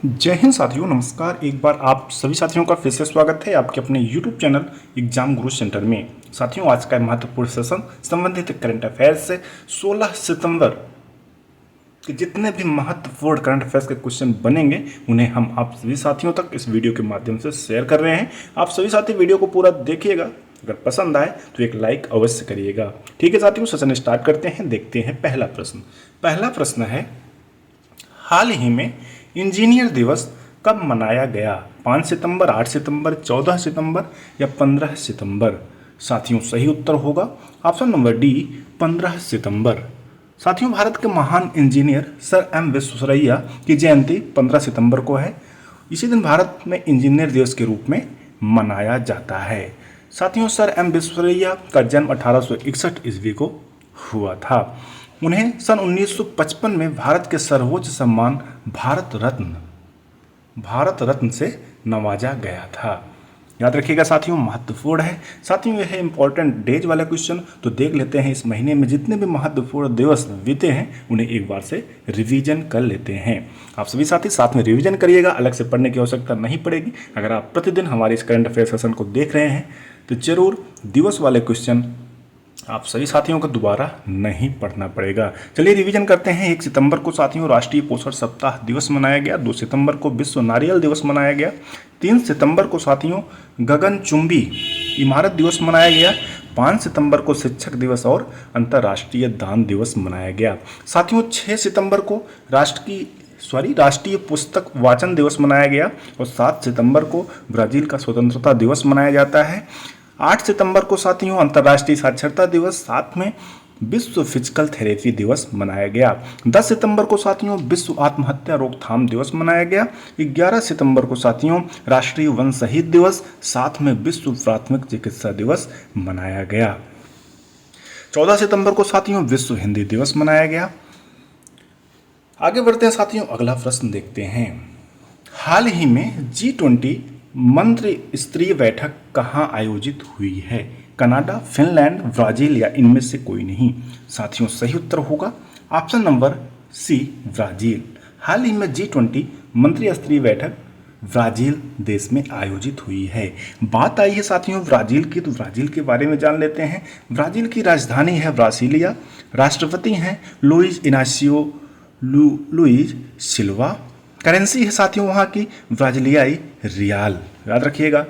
जय हिंद साथियों, नमस्कार। एक बार आप सभी साथियों का फिर से स्वागत है आपके अपने YouTube चैनल एग्जाम गुरु सेंटर में। साथियों, आज का महत्वपूर्ण सेशन संबंधित करंट अफेयर्स से 16 सितंबर के जितने भी महत्वपूर्ण करंट अफेयर्स के क्वेश्चन बनेंगे उन्हें हम आप सभी साथियों तक इस वीडियो के माध्यम से शेयर कर रहे हैं। आप सभी साथी वीडियो को पूरा देखिएगा, अगर पसंद आए तो एक लाइक अवश्य करिएगा। ठीक है साथियों, सेशन स्टार्ट करते हैं। देखते हैं पहला प्रश्न है, हाल ही में इंजीनियर दिवस कब मनाया गया? 5 सितंबर, 8 सितंबर, 14 सितंबर या 15 सितंबर? साथियों, सही उत्तर होगा ऑप्शन नंबर डी, 15 सितंबर। साथियों, भारत के महान इंजीनियर सर एम विश्वेश्वरैया की जयंती 15 सितंबर को है। इसी दिन भारत में इंजीनियर दिवस के रूप में मनाया जाता है। साथियों, सर एम विश्वेश्वरैया का जन्म 1861 ईस्वी को हुआ था। उन्हें सन 1955 में भारत के सर्वोच्च सम्मान भारत रत्न से नवाजा गया था। याद रखिएगा साथियों, महत्वपूर्ण है। साथियों, यह है इंपॉर्टेंट डेज वाला क्वेश्चन, तो देख लेते हैं इस महीने में जितने भी महत्वपूर्ण दिवस बीते हैं उन्हें एक बार से रिवीजन कर लेते हैं। आप सभी साथी साथ में रिवीजन करिएगा, अलग से पढ़ने की आवश्यकता नहीं पड़ेगी। अगर आप प्रतिदिन हमारे इस करंट अफेयर सेशन को देख रहे हैं तो जरूर दिवस वाले क्वेश्चन आप सभी साथियों को दोबारा नहीं पढ़ना पड़ेगा। चलिए रिवीजन करते हैं। 1 सितंबर को साथियों राष्ट्रीय पोषण सप्ताह दिवस मनाया गया। 2 सितंबर को विश्व नारियल दिवस मनाया गया। 3 सितंबर को साथियों गगनचुंबी इमारत दिवस मनाया गया। 5 सितंबर को शिक्षक दिवस और अंतर्राष्ट्रीय दान दिवस मनाया गया। साथियों, 6 सितंबर को राष्ट्रीय पुस्तक वाचन दिवस मनाया गया और 7 सितंबर को ब्राजील का स्वतंत्रता दिवस मनाया जाता है। 8 सितंबर को साथियों अंतर्राष्ट्रीय साक्षरता दिवस, साथ में विश्व फिजिकल थेरेपी दिवस मनाया गया। 10 सितंबर को साथियों विश्व आत्महत्या रोकथाम दिवस मनाया गया। 11 सितंबर को साथियों राष्ट्रीय वन शहीद दिवस, साथ में विश्व प्राथमिक चिकित्सा दिवस मनाया गया। 14 सितंबर को साथियों विश्व हिंदी दिवस मनाया गया। आगे बढ़ते हैं साथियों, अगला प्रश्न देखते हैं। हाल ही में G20 मंत्री स्तरीय बैठक कहाँ आयोजित हुई है? कनाडा, फिनलैंड, ब्राजील या इनमें से कोई नहीं? साथियों, सही उत्तर होगा ऑप्शन नंबर सी, ब्राजील। हाल ही में G20 मंत्री स्तरीय बैठक ब्राजील देश में आयोजित हुई है। बात आई है साथियों ब्राजील की, तो ब्राजील के बारे में जान लेते हैं। ब्राजील की राजधानी है ब्रासिलिया। राष्ट्रपति हैं लुइज इनासियो लुइज सिल्वा। करेंसी है साथियों वहाँ की ब्राजीलियाई रियाल। याद रखिएगा,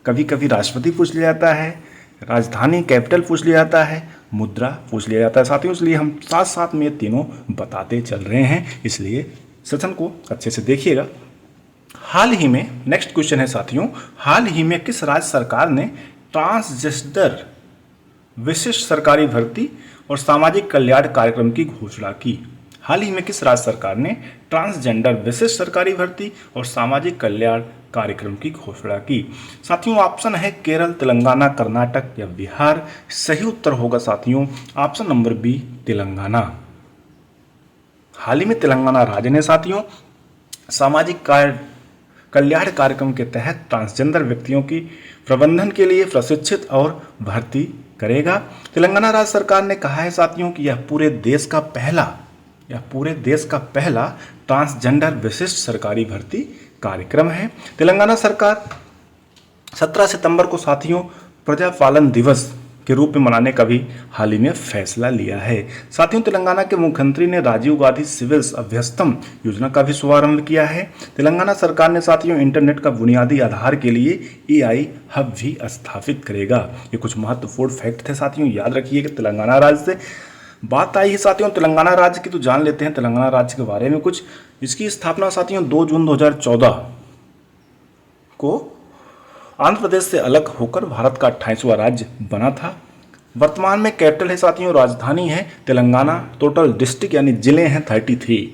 कभी कभी राष्ट्रपति पूछ लिया जाता है, राजधानी कैपिटल पूछ लिया जाता है, मुद्रा पूछ लिया जाता है साथियों, इसलिए हम साथ साथ में ये तीनों बताते चल रहे हैं, इसलिए सेशन को अच्छे से देखिएगा। हाल ही में नेक्स्ट क्वेश्चन है साथियों, हाल ही में किस राज्य सरकार ने ट्रांसजेंडर विशिष्ट सरकारी भर्ती और सामाजिक कल्याण कार्यक्रम की घोषणा की? हाल ही में किस राज्य सरकार ने ट्रांसजेंडर विशिष्ट सरकारी भर्ती और सामाजिक कल्याण कार्यक्रम की घोषणा की? साथियों, ऑप्शन है केरल, तेलंगाना, कर्नाटक या बिहार। सही उत्तर होगा साथियों ऑप्शन नंबर बी, तेलंगाना। हाल ही में तेलंगाना राज्य ने साथियों सामाजिक कल्याण कार्यक्रम के तहत ट्रांसजेंडर व्यक्तियों की प्रबंधन के लिए प्रशिक्षित और भर्ती करेगा। तेलंगाना राज्य सरकार ने कहा है साथियों कि यह पूरे देश का पहला ट्रांसजेंडर विशिष्ट सरकारी भर्ती कार्यक्रम है। तेलंगाना सरकार 17 सितंबर को साथियों प्रजापालन दिवस के रूप में मनाने का भी हाल ही में फैसला लिया है। साथियों, तेलंगाना के मुख्यमंत्री ने राजीव गांधी सिविल अभ्यस्तम योजना का भी शुभारंभ किया है। तेलंगाना सरकार ने साथियों इंटरनेट का बुनियादी आधार के लिए AI हब भी स्थापित करेगा। ये कुछ महत्वपूर्ण फैक्ट थे साथियों, याद रखिए कि तेलंगाना राज्य से बात आई है साथियों तेलंगाना राज्य की, तो जान लेते हैं तेलंगाना राज्य के बारे में कुछ। इसकी स्थापना साथियों 2 जून 2014 को आंध्र प्रदेश से अलग होकर भारत का 28वां राज्य बना था। वर्तमान में कैपिटल है साथियों, राजधानी है तेलंगाना। टोटल डिस्ट्रिक्ट यानी जिले हैं 33।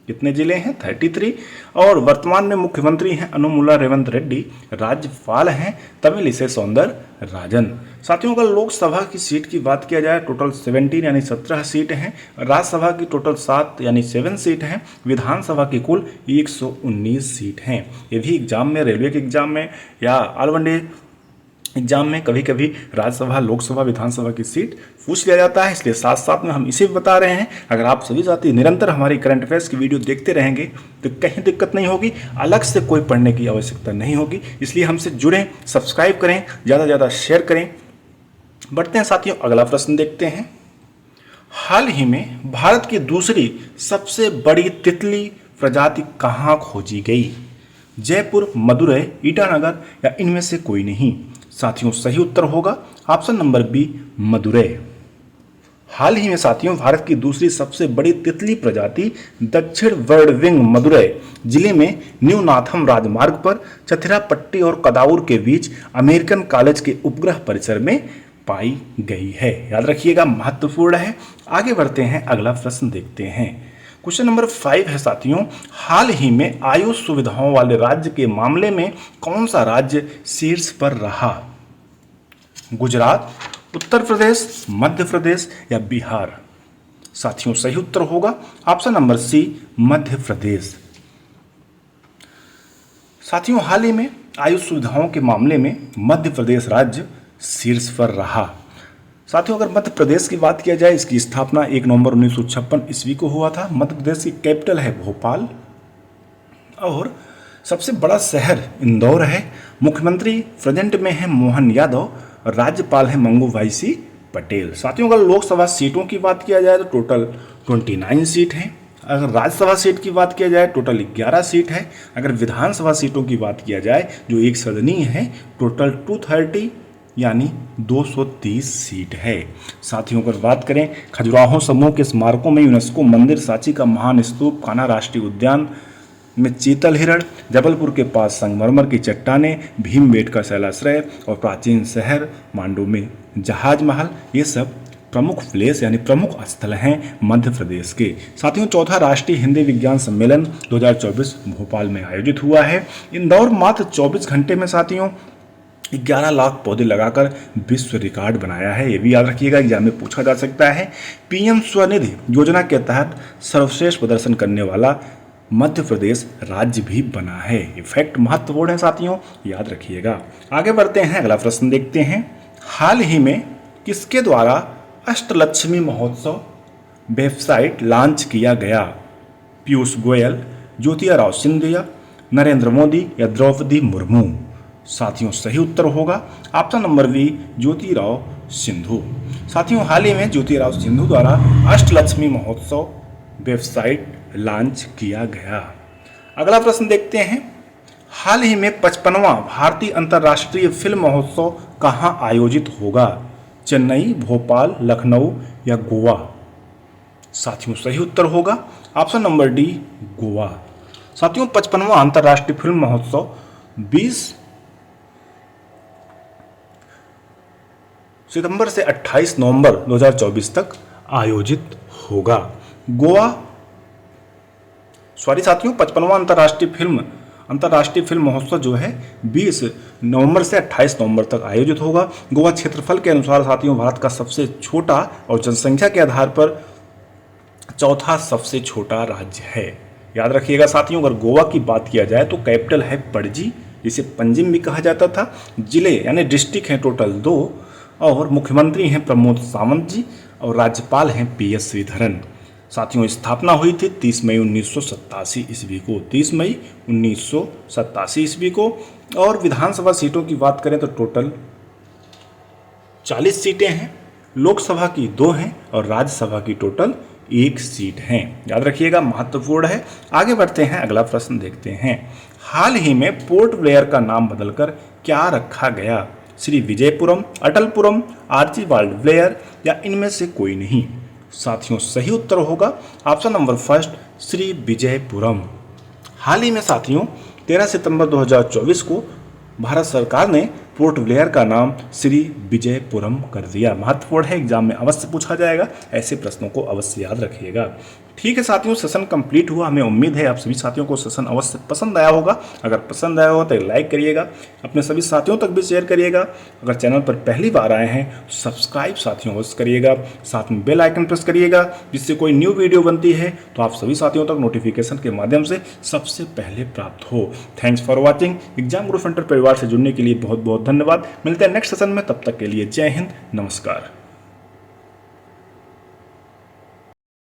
कितने जिले हैं? 33। और वर्तमान में मुख्यमंत्री हैं अनुमुला रेवंत रेड्डी। राज्यपाल हैं तमिलिसै सौंदरराजन। साथियों, अगर लोकसभा की सीट की बात किया जाए टोटल 17 यानी 17 सीट हैं। राज्यसभा की टोटल 7 यानी 7 सीट हैं। विधानसभा की कुल 119 सीट हैं। ये भी एग्जाम में, रेलवे के एग्जाम में या ऑल वनडे एग्जाम में कभी कभी राज्यसभा, लोकसभा, विधानसभा की सीट पूछ लिया जाता है, इसलिए साथ साथ में हम इसे भी बता रहे हैं। अगर आप सभी साथी निरंतर हमारी करंट अफेयर्स की वीडियो देखते रहेंगे तो कहीं दिक्कत नहीं होगी, अलग से कोई पढ़ने की आवश्यकता नहीं होगी। इसलिए हमसे जुड़ें, सब्सक्राइब करें, ज़्यादा से ज़्यादा शेयर करें। बढ़ते हैं साथियों, अगला प्रश्न देखते हैं। हाल ही में भारत की दूसरी सबसे बड़ी तितली प्रजाति कहाँ खोजी गई? जयपुर, मदुरै, ईटानगर या इनमें से कोई नहीं? साथियों सही उत्तर होगा ऑप्शन नंबर बी, मदुरै। हाल ही में साथियों भारत की दूसरी सबसे बड़ी तितली प्रजाति दक्षिण बर्ड विंग मदुरै जिले में न्यू नाथम राजमार्ग पर चथिरापट्टी और कदाउर के बीच अमेरिकन कॉलेज के उपग्रह परिसर में पाई गई है। याद रखिएगा, महत्वपूर्ण है। आगे बढ़ते हैं, अगला प्रश्न देखते हैं। क्वेश्चन नंबर 5 है साथियों, हाल ही में आयुष सुविधाओं वाले राज्य के मामले में कौन सा राज्य शीर्ष पर रहा? गुजरात, उत्तर प्रदेश, मध्य प्रदेश या बिहार? साथियों सही उत्तर होगा option number C, Madhya Pradesh. साथियों हाल ही में आयुष सुविधाओं के मामले में मध्य प्रदेश राज्य शीर्ष पर रहा। साथियों अगर मध्य प्रदेश की बात किया जाए, इसकी स्थापना 1 नवंबर 1956 ईस्वी को हुआ था। मध्य प्रदेश की कैपिटल है भोपाल और सबसे बड़ा शहर इंदौर है। मुख्यमंत्री प्रेजेंट में है मोहन यादव और राज्यपाल है मंगू सी पटेल। साथियों अगर लोकसभा सीटों की बात किया जाए तो टोटल 29 सीट हैं। अगर राज्यसभा सीट की बात किया जाए टोटल 11 सीट है। अगर विधानसभा सीटों की बात किया जाए जो एक सदनीय है, टोटल 230 यानी 230 सीट है। साथियों अगर बात करें खजुराहो समूह के स्मारकों में यूनेस्को मंदिर, सांची का महान स्तूप, कान्हा राष्ट्रीय उद्यान में चीतल हिरण, जबलपुर के पास संगमरमर की चट्टानें, भीमबेटका शैलाश्रय और प्राचीन शहर मांडू में जहाज महल, ये सब प्रमुख प्लेस यानी प्रमुख स्थल हैं मध्य प्रदेश के। साथियों चौथा राष्ट्रीय हिंदी विज्ञान सम्मेलन 2024 भोपाल में आयोजित हुआ है। इंदौर मात्र 24 घंटे में साथियों 11 लाख पौधे लगाकर विश्व रिकॉर्ड बनाया है। ये भी याद रखिएगा, एग्जाम में पूछा जा सकता है। पीएम स्वनिधि योजना के तहत सर्वश्रेष्ठ प्रदर्शन करने वाला मध्य प्रदेश राज्य भी बना है। ये फैक्ट महत्वपूर्ण है साथियों, याद रखिएगा। आगे बढ़ते हैं, अगला प्रश्न देखते हैं। हाल ही में किसके द्वारा अष्टलक्ष्मी महोत्सव वेबसाइट लॉन्च किया गया? पीयूष गोयल, ज्योतिराव सिंधिया, नरेंद्र मोदी या द्रौपदी मुर्मू? साथियों सही उत्तर होगा option number B, Jyotirao Sindhu. साथियों हाल ही में ज्योतिराव सिंधु द्वारा अष्टलक्ष्मी महोत्सव वेबसाइट लॉन्च किया गया। अगला प्रश्न देखते हैं। हाल ही में 55वां भारतीय अंतर्राष्ट्रीय फिल्म महोत्सव कहाँ आयोजित होगा? चेन्नई, भोपाल, लखनऊ या गोवा? साथियों सही उत्तर होगा ऑप्शन नंबर डी, गोवा। साथियों 55वां अंतर्राष्ट्रीय फिल्म महोत्सव 20 सितंबर से 28 नवंबर 2024 तक आयोजित होगा। गोवा साथियों 55वां अंतर्राष्ट्रीय फिल्म महोत्सव जो है 20 नवंबर से 28 नवंबर तक आयोजित होगा। गोवा क्षेत्रफल के अनुसार साथियों भारत का सबसे छोटा और जनसंख्या के आधार पर चौथा सबसे छोटा राज्य है। याद रखिएगा साथियों, अगर गोवा की बात किया जाए तो कैपिटल है पणजी, जिसे पंजिम भी कहा जाता था। जिले यानी डिस्ट्रिक्ट हैं टोटल 2 और मुख्यमंत्री हैं प्रमोद सावंत जी और राज्यपाल हैं PS श्रीधरन। साथियों स्थापना हुई थी 30 मई 1987 ईस्वी को, 30 मई 1987 ईस्वी को। और विधानसभा सीटों की बात करें तो टोटल 40 सीटें हैं। लोकसभा की 2 हैं और राज्यसभा की टोटल 1 सीट हैं। याद रखिएगा, महत्वपूर्ण है। आगे बढ़ते हैं, अगला प्रश्न देखते हैं। हाल ही में पोर्ट ब्लेयर का नाम बदलकर क्या रखा गया? श्री विजयपुरम, अटलपुरम, आर्चिबाल्ड ब्लेयर या इनमें से कोई नहीं? साथियों सही उत्तर होगा option number first, Shri Vijayapuram. हाल ही में साथियों 13 सितंबर 2024 को भारत सरकार ने पोर्ट ब्लेयर का नाम श्री विजयपुरम कर दिया। महत्वपूर्ण है, एग्जाम में अवश्य पूछा जाएगा, ऐसे प्रश्नों को अवश्य याद रखिएगा। ठीक है साथियों, सेशन कंप्लीट हुआ। हमें उम्मीद है आप सभी साथियों को सेशन अवश्य पसंद आया होगा। अगर पसंद आया हो तो लाइक करिएगा, अपने सभी साथियों तक भी शेयर करिएगा। अगर चैनल पर पहली बार आए हैं तो सब्सक्राइब साथियों अवश्य करिएगा, साथ में बेल आइकन प्रेस करिएगा, जिससे कोई न्यू वीडियो बनती है तो आप सभी साथियों तक नोटिफिकेशन के माध्यम से सबसे पहले प्राप्त हो। Thanks for watching. Exam group centre परिवार से जुड़ने के लिए बहुत बहुत धन्यवाद। मिलते हैं नेक्स्ट सेशन में, तब तक के लिए जय हिंद, नमस्कार।